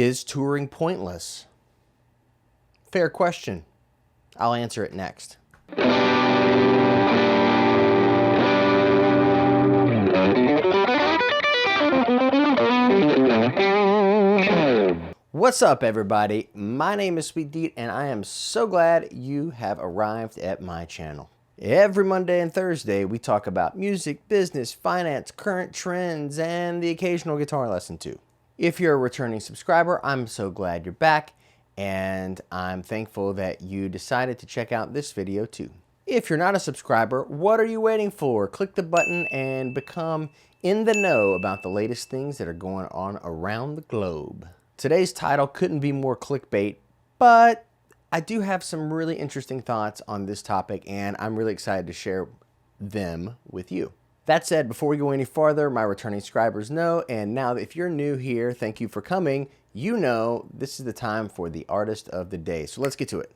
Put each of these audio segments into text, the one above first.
Is touring pointless? Fair question. I'll answer it next. What's up, everybody? My name is Sweet Deat, and I am so glad you have arrived at my channel. Every Monday and Thursday, we talk about music, business, finance, current trends, and the occasional guitar lesson too. If you're a returning subscriber, I'm so glad you're back, and I'm thankful that you decided to check out this video too. If you're not a subscriber, what are you waiting for? Click the button and become in the know about the latest things that are going on around the globe. Today's title couldn't be more clickbait, but I do have some really interesting thoughts on this topic, and I'm really excited to share them with you. That said, before we go any farther, my returning subscribers know, and now if you're new here, thank you for coming. You know this is the time for the artist of the day. So let's get to it.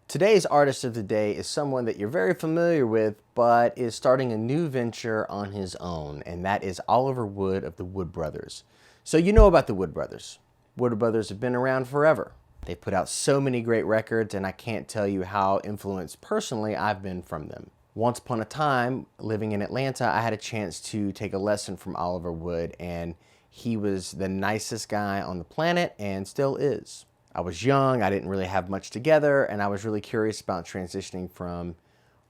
Today's artist of the day is someone that you're very familiar with, but is starting a new venture on his own, and that is Oliver Wood of the Wood Brothers. So you know about the Wood Brothers. Wood Brothers have been around forever. They've put out so many great records, and I can't tell you how influenced personally I've been from them. Once upon a time, living in Atlanta, I had a chance to take a lesson from Oliver Wood, and he was the nicest guy on the planet and still is. I was young, I didn't really have much together, and I was really curious about transitioning from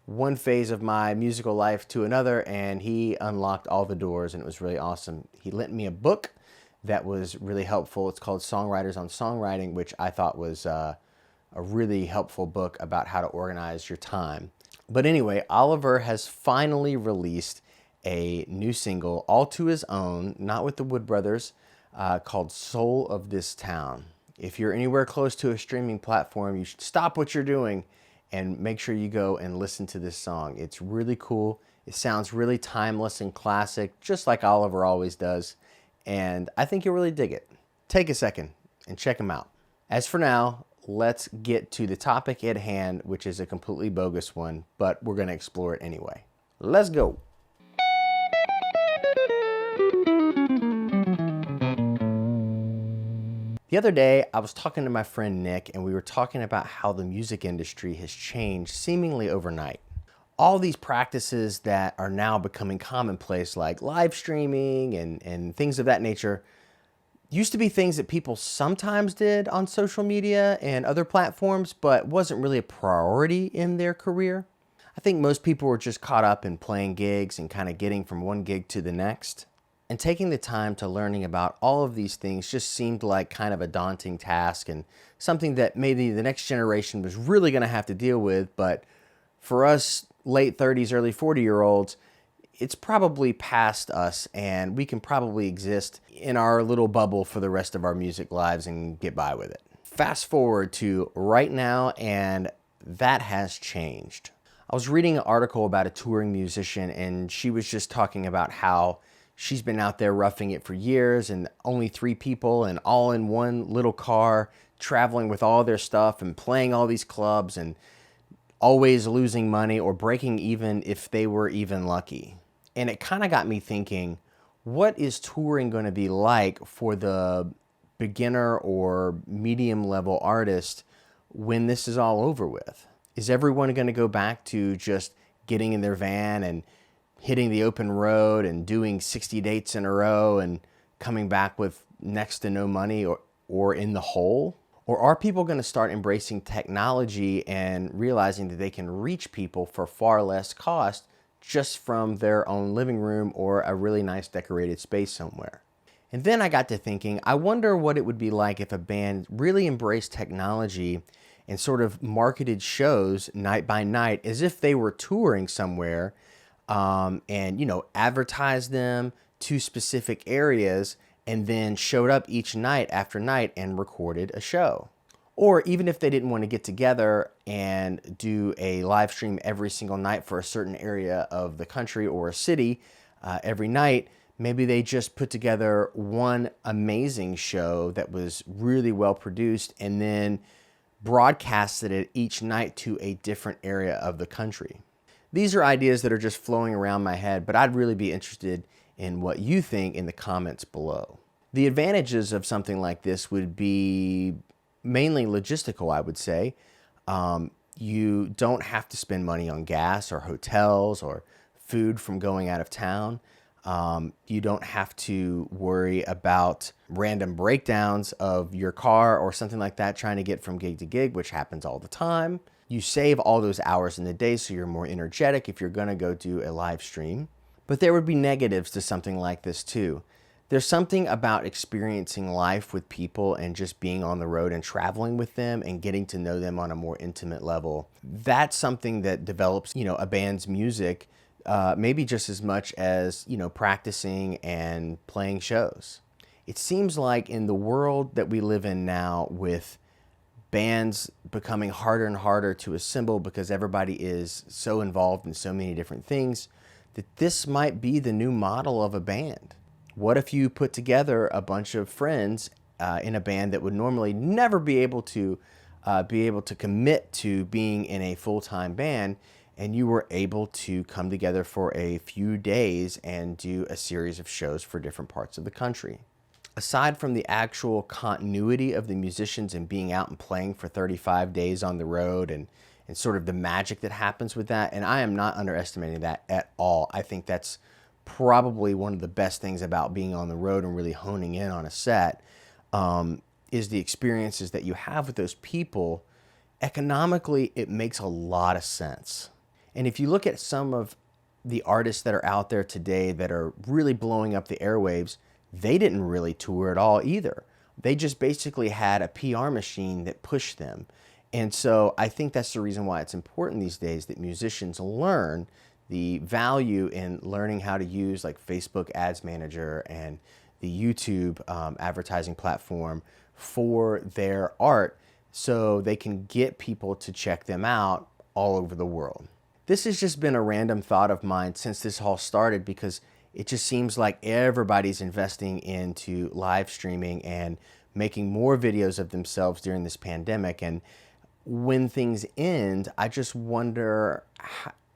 one phase of my musical life to another, and he unlocked all the doors, and it was really awesome. He lent me a book that was really helpful. It's called Songwriters on Songwriting, which I thought was a really helpful book about how to organize your time. But anyway, Oliver has finally released a new single all to his own, not with the Wood Brothers, called Soul of This Town. If you're anywhere close to a streaming platform, you should stop what you're doing and make sure you go and listen to this song. It's really cool. It sounds really timeless and classic, just like Oliver always does. And I think you'll really dig it. Take a second and check him out. As for now, let's get to the topic at hand, which is a completely bogus one, but we're going to explore it anyway. Let's go. The other day, I was talking to my friend Nick, and we were talking about how the music industry has changed seemingly overnight. All these practices that are now becoming commonplace, like live streaming and things of that nature, used to be things that people sometimes did on social media and other platforms, but wasn't really a priority in their career. I think most people were just caught up in playing gigs and kind of getting from one gig to the next. And taking the time to learning about all of these things just seemed like kind of a daunting task and something that maybe the next generation was really going to have to deal with. But for us late 30s, early 40-year-olds, it's probably past us, and we can probably exist in our little bubble for the rest of our music lives and get by with it. Fast forward to right now, and that has changed. I was reading an article about a touring musician, and she was just talking about how she's been out there roughing it for years, and only 3 people and all in one little car, traveling with all their stuff and playing all these clubs and always losing money or breaking even if they were even lucky. And it kind of got me thinking, what is touring going to be like for the beginner or medium level artist when this is all over with? Is everyone going to go back to just getting in their van and hitting the open road and doing 60 dates in a row and coming back with next to no money or in the hole? Or are people going to start embracing technology and realizing that they can reach people for far less cost just from their own living room or a really nice decorated space somewhere? And then I got to thinking, I wonder what it would be like if a band really embraced technology and sort of marketed shows night by night as if they were touring somewhere, and, you know, advertised them to specific areas and then showed up each night after night and recorded a show. Or even if they didn't want to get together and do a live stream every single night for a certain area of the country or a city every night, maybe they just put together one amazing show that was really well produced and then broadcasted it each night to a different area of the country. These are ideas that are just flowing around my head, but I'd really be interested in what you think in the comments below. The advantages of something like this would be mainly logistical, I would say. You don't have to spend money on gas or hotels or food from going out of town. You don't have to worry about random breakdowns of your car or something like that trying to get from gig to gig, which happens all the time. You save all those hours in the day, so you're more energetic if you're gonna go do a live stream. But there would be negatives to something like this too. There's something about experiencing life with people and just being on the road and traveling with them and getting to know them on a more intimate level. That's something that develops, a band's music, maybe just as much as, practicing and playing shows. It seems like in the world that we live in now, with bands becoming harder and harder to assemble because everybody is so involved in so many different things, that this might be the new model of a band. What if you put together a bunch of friends in a band that would normally never be able to commit to being in a full-time band, and you were able to come together for a few days and do a series of shows for different parts of the country? Aside from the actual continuity of the musicians and being out and playing for 35 days on the road and sort of the magic that happens with that, and I am not underestimating that at all. I think that's probably one of the best things about being on the road and really honing in on a set, is the experiences that you have with those people. Economically, it makes a lot of sense. And if you look at some of the artists that are out there today that are really blowing up the airwaves, they didn't really tour at all either. They just basically had a PR machine that pushed them. And so I think that's the reason why it's important these days that musicians learn the value in learning how to use like Facebook Ads Manager and the YouTube advertising platform for their art, so they can get people to check them out all over the world. This has just been a random thought of mine since this all started, because it just seems like everybody's investing into live streaming and making more videos of themselves during this pandemic. And when things end, I just wonder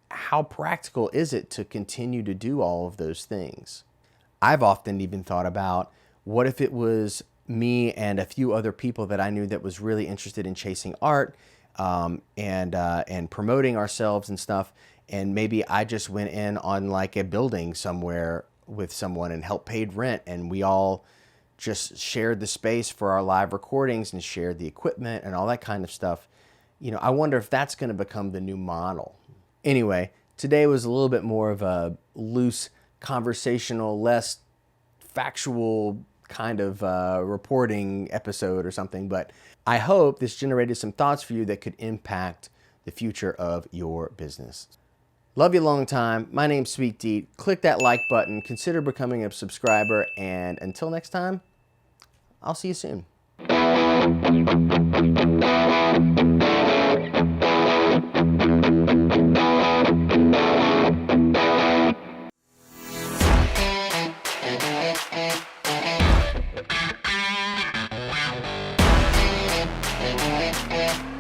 how practical is it to continue to do all of those things? I've often even thought about, what if it was me and a few other people that I knew that was really interested in chasing art and promoting ourselves and stuff, and maybe I just went in on like a building somewhere with someone and helped paid rent, and we all just shared the space for our live recordings and shared the equipment and all that kind of stuff. I wonder if that's going to become the new model. Anyway, today was a little bit more of a loose, conversational, less factual kind of reporting episode or something, but I hope this generated some thoughts for you that could impact the future of your business. Love you long time. My name's Sweet Deat. Click that like button, consider becoming a subscriber, and until next time, I'll see you soon. Yeah.